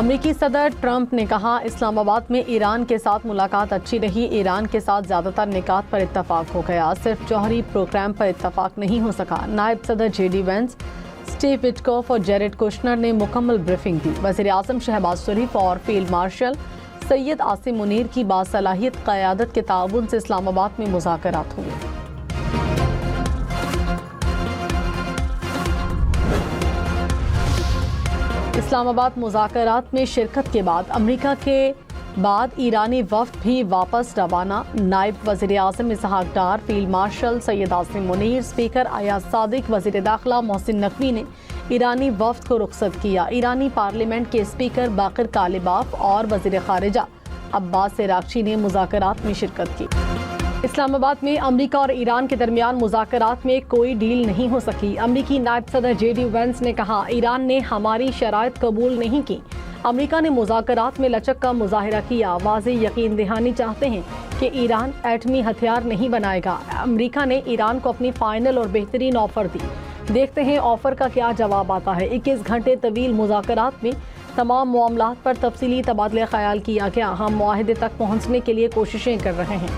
امریکی صدر ٹرمپ نے کہا اسلام آباد میں ایران کے ساتھ ملاقات اچھی رہی، ایران کے ساتھ زیادہ تر نکات پر اتفاق ہو گیا، صرف جوہری پروگرام پر اتفاق نہیں ہو سکا۔ نائب صدر J D Vance, Steve Witkoff اور جیریڈ کوشنر نے مکمل بریفنگ دی۔ وزیر اعظم شہباز شریف اور فیلڈ مارشل سید عاصم منیر کی باصلاحیت قیادت کے تعاون سے اسلام آباد میں مذاکرات ہوئے۔ اسلام آباد مذاکرات میں شرکت کے بعد امریکہ کے بعد ایرانی وفد بھی واپس روانہ۔ نائب وزیر اعظم Ishaq Dar, field marshal Syed Asim Munir, speaker Ayaz Sadiq, وزیر داخلہ محسن نقوی نے ایرانی وفد کو رخصت کیا۔ ایرانی پارلیمنٹ کے اسپیکر باقر کالباف اور وزیر خارجہ عباس عراقچی نے مذاکرات میں شرکت کی۔ اسلام آباد میں امریکہ اور ایران کے درمیان مذاکرات میں کوئی ڈیل نہیں ہو سکی۔ امریکی نائب صدر جے ڈی وینس نے کہا ایران نے ہماری شرائط قبول نہیں کی، امریکہ نے مذاکرات میں لچک کا مظاہرہ کیا، واضح یقین دہانی چاہتے ہیں کہ ایران ایٹمی ہتھیار نہیں بنائے گا۔ امریکہ نے ایران کو اپنی فائنل اور بہترین آفر دی، دیکھتے ہیں آفر کا کیا جواب آتا ہے۔ 21 گھنٹے طویل مذاکرات میں تمام معاملات پر تفصیلی تبادلہ خیال کیا گیا، ہم معاہدے تک پہنچنے کے لیے کوششیں کر رہے ہیں۔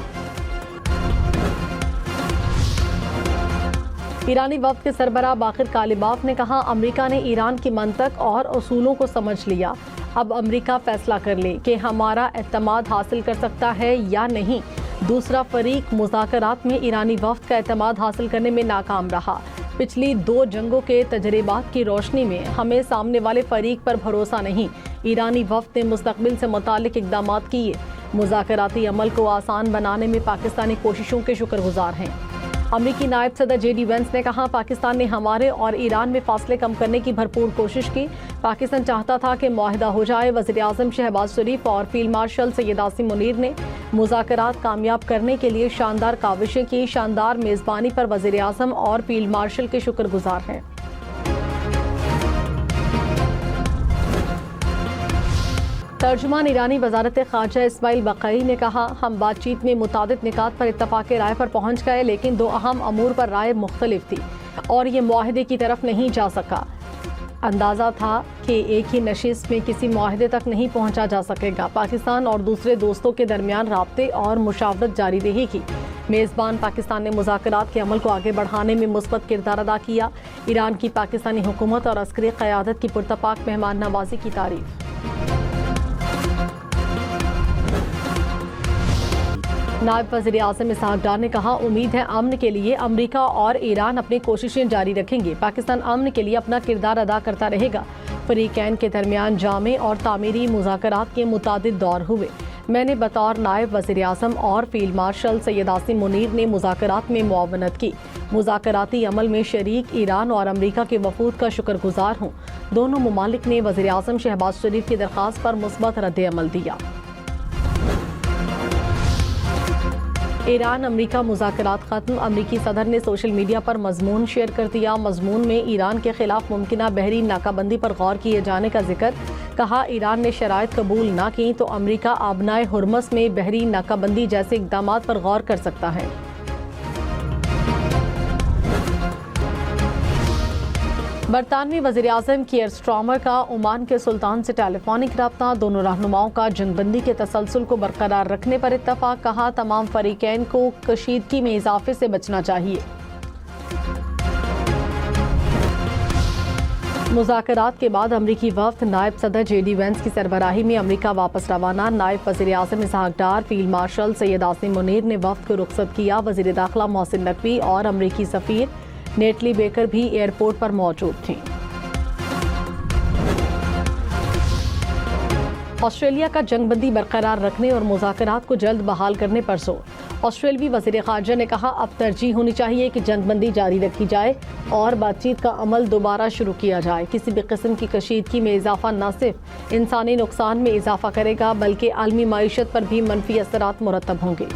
ایرانی وفد کے سربراہ باقر کالباف نے کہا امریکہ نے ایران کی منطق اور اصولوں کو سمجھ لیا، اب امریکہ فیصلہ کر لے کہ ہمارا اعتماد حاصل کر سکتا ہے یا نہیں۔ دوسرا فریق مذاکرات میں ایرانی وفد کا اعتماد حاصل کرنے میں ناکام رہا۔ پچھلی 2 جنگوں کے تجربات کی روشنی میں ہمیں سامنے والے فریق پر بھروسہ نہیں۔ ایرانی وفد نے مستقبل سے متعلق اقدامات کیے، مذاکراتی عمل کو آسان بنانے میں پاکستانی کوششوں کے شکر گزار ہیں۔ امریکی نائب صدر جے ڈی وینس نے کہا پاکستان نے ہمارے اور ایران میں فاصلے کم کرنے کی بھرپور کوشش کی، پاکستان چاہتا تھا کہ معاہدہ ہو جائے۔ وزیر اعظم شہباز شریف اور فیلڈ مارشل سید عاصم منیر نے مذاکرات کامیاب کرنے کے لیے شاندار کاوشیں کی، شاندار میزبانی پر وزیر اعظم اور فیلڈ مارشل کے شکر گزار ہیں۔ ترجمان ایرانی وزارت خارجہ اسماعیل بقائی نے کہا ہم بات چیت میں متعدد نکات پر اتفاق رائے پر پہنچ گئے، لیکن 2 اہم امور پر رائے مختلف تھی اور یہ معاہدے کی طرف نہیں جا سکا۔ اندازہ تھا کہ ایک ہی نشست میں کسی معاہدے تک نہیں پہنچا جا سکے گا۔ پاکستان اور دوسرے دوستوں کے درمیان رابطے اور مشاورت جاری رہے گی۔ میزبان پاکستان نے مذاکرات کے عمل کو آگے بڑھانے میں مثبت کردار ادا کیا۔ ایران کی پاکستانی حکومت اور عسکری قیادت کی پرتپاک مہمان نوازی کی تعریف۔ نائب وزیر اعظم اسحاق ڈار نے کہا امید ہے امن کے لیے امریکہ اور ایران اپنی کوششیں جاری رکھیں گے، پاکستان امن کے لیے اپنا کردار ادا کرتا رہے گا۔ فریقین کے درمیان جامع اور تعمیری مذاکرات کے متعدد دور ہوئے۔ میں نے بطور نائب وزیر اعظم اور فیلڈ مارشل سید عاصم منیر نے مذاکرات میں معاونت کی، مذاکراتی عمل میں شریک ایران اور امریکہ کے وفود کا شکر گزار ہوں۔ دونوں ممالک نے وزیر اعظم شہباز شریف کی درخواست پر مثبت رد عمل دیا۔ ایران امریکہ مذاکرات ختم، امریکی صدر نے سوشل میڈیا پر مضمون شیئر کر دیا۔ مضمون میں ایران کے خلاف ممکنہ بحری ناکہ بندی پر غور کیے جانے کا ذکر، کہا ایران نے شرائط قبول نہ کی تو امریکہ آبنائے ہرمز میں بحری ناکہ بندی جیسے اقدامات پر غور کر سکتا ہے۔ برطانوی وزیر اعظم کیئر سٹارمر کا عمان کے سلطان سے ٹیلی فونک رابطہ، دونوں رہنماؤں کا جنگ بندی کے تسلسل کو برقرار رکھنے پر اتفاق، کہا تمام فریقین کو کشیدگی میں اضافے سے بچنا چاہیے۔ مذاکرات کے بعد امریکی وفد نائب صدر جے ڈی وینس کی سربراہی میں امریکہ واپس روانہ۔ نائب وزیر اعظم اسحاق ڈار، فیلڈ مارشل سید عاصم منیر نے وفد کو رخصت کیا۔ وزیر داخلہ محسن نقوی اور امریکی سفیر نیٹلی بیکر بھی ایئرپورٹ پر موجود تھیں۔ آسٹریلیا کا جنگ بندی برقرار رکھنے اور مذاکرات کو جلد بحال کرنے پر زور۔ آسٹریلوی وزیر خارجہ نے کہا اب ترجیح ہونی چاہیے کہ جنگ بندی جاری رکھی جائے اور بات چیت کا عمل دوبارہ شروع کیا جائے۔ کسی بھی قسم کی کشیدگی میں اضافہ نہ صرف انسانی نقصان میں اضافہ کرے گا بلکہ عالمی معیشت پر بھی منفی اثرات مرتب ہوں گے۔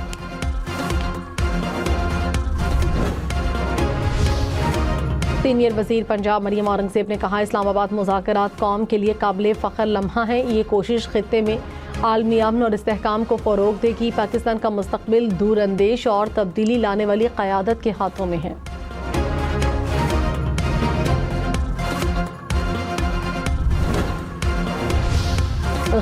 سینئر وزیر پنجاب مریم اورنگزیب نے کہا اسلام آباد مذاکرات قوم کے لیے قابل فخر لمحہ ہیں، یہ کوشش خطے میں عالمی امن اور استحکام کو فروغ دے گی۔ پاکستان کا مستقبل دور اندیش اور تبدیلی لانے والی قیادت کے ہاتھوں میں ہے۔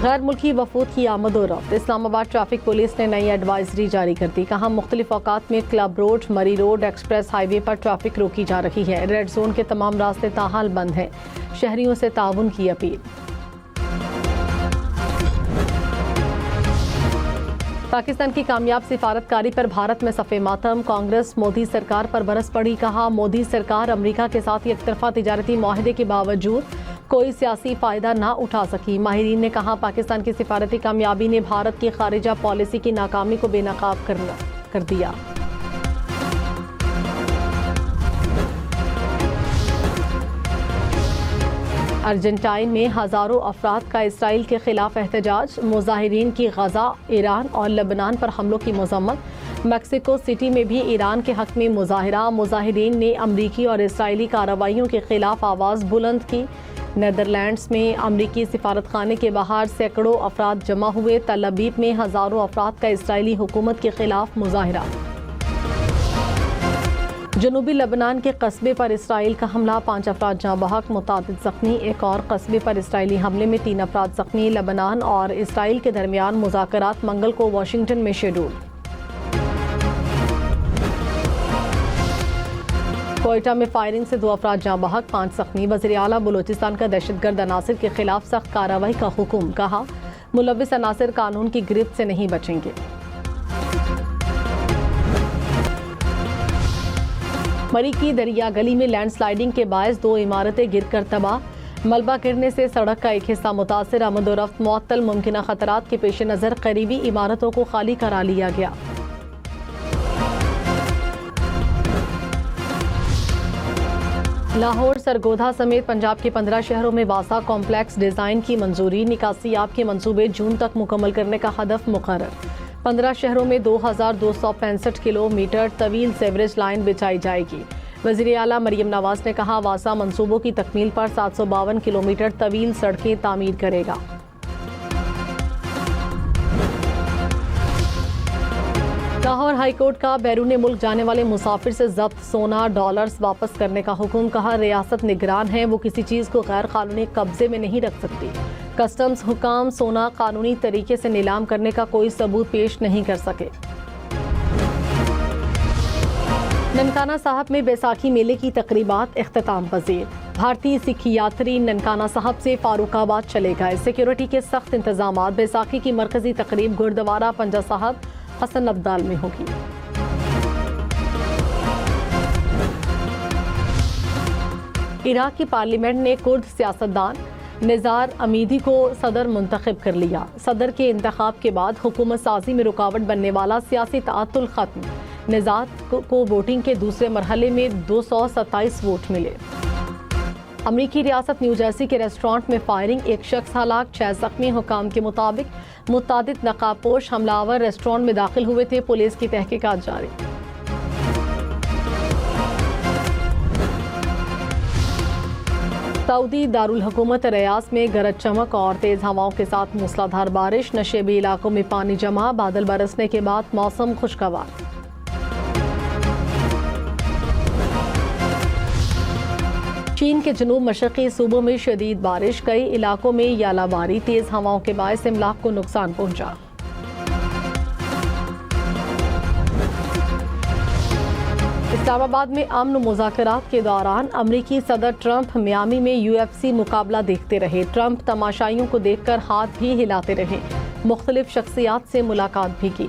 غیر ملکی وفود کی آمد و رفت، اسلام آباد ٹریفک پولیس نے نئی ایڈوائزری جاری کر دی، کہا مختلف اوقات میں کلب روڈ، مری روڈ، ایکسپریس ہائی وے پر ٹریفک روکی جا رہی ہے، ریڈ زون کے تمام راستے تاحال بند ہیں، شہریوں سے تعاون کی اپیل۔ پاکستان کی کامیاب سفارتکاری پر بھارت میں صف ماتم، کانگریس مودی سرکار پر برس پڑی، کہا مودی سرکار امریکہ کے ساتھ یک طرفہ تجارتی معاہدے کے باوجود کوئی سیاسی فائدہ نہ اٹھا سکی۔ ماہرین نے کہا پاکستان کی سفارتی کامیابی نے بھارت کی خارجہ پالیسی کی ناکامی کو بے نقاب کر دیا۔ ارجنٹائن میں ہزاروں افراد کا اسرائیل کے خلاف احتجاج، مظاہرین کی غزہ، ایران اور لبنان پر حملوں کی مذمت۔ میکسیکو سٹی میں بھی ایران کے حق میں مظاہرہ، مظاہرین نے امریکی اور اسرائیلی کارروائیوں کے خلاف آواز بلند کی۔ نیدرلینڈز میں امریکی سفارت خانے کے باہر سینکڑوں افراد جمع ہوئے، تل ابیب میں ہزاروں افراد کا اسرائیلی حکومت کے خلاف مظاہرہ۔ جنوبی لبنان کے قصبے پر اسرائیل کا حملہ، 5 افراد جاں بحق، متعدد زخمی، ایک اور قصبے پر اسرائیلی حملے میں 3 افراد زخمی۔ لبنان اور اسرائیل کے درمیان مذاکرات منگل کو واشنگٹن میں شیڈول۔ کوئٹہ میں فائرنگ سے 2 افراد جاں بحق، 5 زخمی۔ وزیر اعلیٰ بلوچستان کا دہشت گرد عناصر کے خلاف سخت کارروائی کا حکم، کہا ملوث عناصر قانون کی گرفت سے نہیں بچیں گے۔ مری کی دریا گلی میں لینڈ سلائیڈنگ کے باعث 2 عمارتیں گر کر تباہ، ملبہ گرنے سے سڑک کا ایک حصہ متاثر، آمد و رفت معطل، ممکنہ خطرات کے پیش نظر قریبی عمارتوں کو خالی کرا لیا گیا۔ لاہور، سرگودھا سمیت پنجاب کے 15 شہروں میں واسع کمپلیکس ڈیزائن کی منظوری، نکاسیاب کے منصوبے جون تک مکمل کرنے کا ہدف مقرر۔ 15 شہروں میں 2265 کلومیٹر طویل سیوریج لائن بچھائی جائے گی۔ وزیر اعلیٰ مریم نواز نے کہا واسع منصوبوں کی تکمیل پر 752 کلومیٹر طویل سڑکیں تعمیر کرے گا۔ لاہور ہائی کورٹ کا بیرون ملک جانے والے مسافر سے ضبط سونا، ڈالرز واپس کرنے کا حکم، کہا ریاست نگران ہے، وہ کسی چیز کو غیر قانونی قبضے میں نہیں رکھ سکتی۔ کسٹمز حکام سونا قانونی طریقے سے نیلام کرنے کا کوئی ثبوت پیش نہیں کر سکے۔ ننکانہ صاحب میں بیساکھی میلے کی تقریبات اختتام پذیر، بھارتی سکھ یاتری ننکانہ صاحب سے فاروق آباد چلے گئے، سیکیورٹی کے سخت انتظامات، بیساکھی کی مرکزی تقریب گردوارہ پنجہ صاحب حسن ابدال میں ہوگی۔ عراق کی پارلیمنٹ نے کرد سیاستدان نزار امیدی کو صدر منتخب کر لیا، صدر کے انتخاب کے بعد حکومت سازی میں رکاوٹ بننے والا سیاسی تعطل ختم، نژاد کو ووٹنگ کے دوسرے مرحلے میں 227 ووٹ ملے۔ امریکی ریاست نیو جرسی کے ریسٹورانٹ میں فائرنگ، 1 شخص ہلاک، 6 زخمی، حکام کے مطابق متعدد نقاب پوش حملہ آور ریسٹورانٹ میں داخل ہوئے تھے، پولیس کی تحقیقات جاری۔ سعودی دارالحکومت ریاض میں گرج چمک اور تیز ہواؤں کے ساتھ موسلادھار بارش، نشیبی علاقوں میں پانی جمع، بادل برسنے کے بعد موسم خوشگوار۔ چین کے جنوب مشرقی صوبوں میں شدید بارش، کئی علاقوں میں یالہ باری، تیز ہواؤں کے باعث املاک کو نقصان پہنچا۔ اسلام آباد میں امن مذاکرات کے دوران امریکی صدر ٹرمپ میامی میں UFC مقابلہ دیکھتے رہے، ٹرمپ تماشائیوں کو دیکھ کر ہاتھ بھی ہلاتے رہے، مختلف شخصیات سے ملاقات بھی کی۔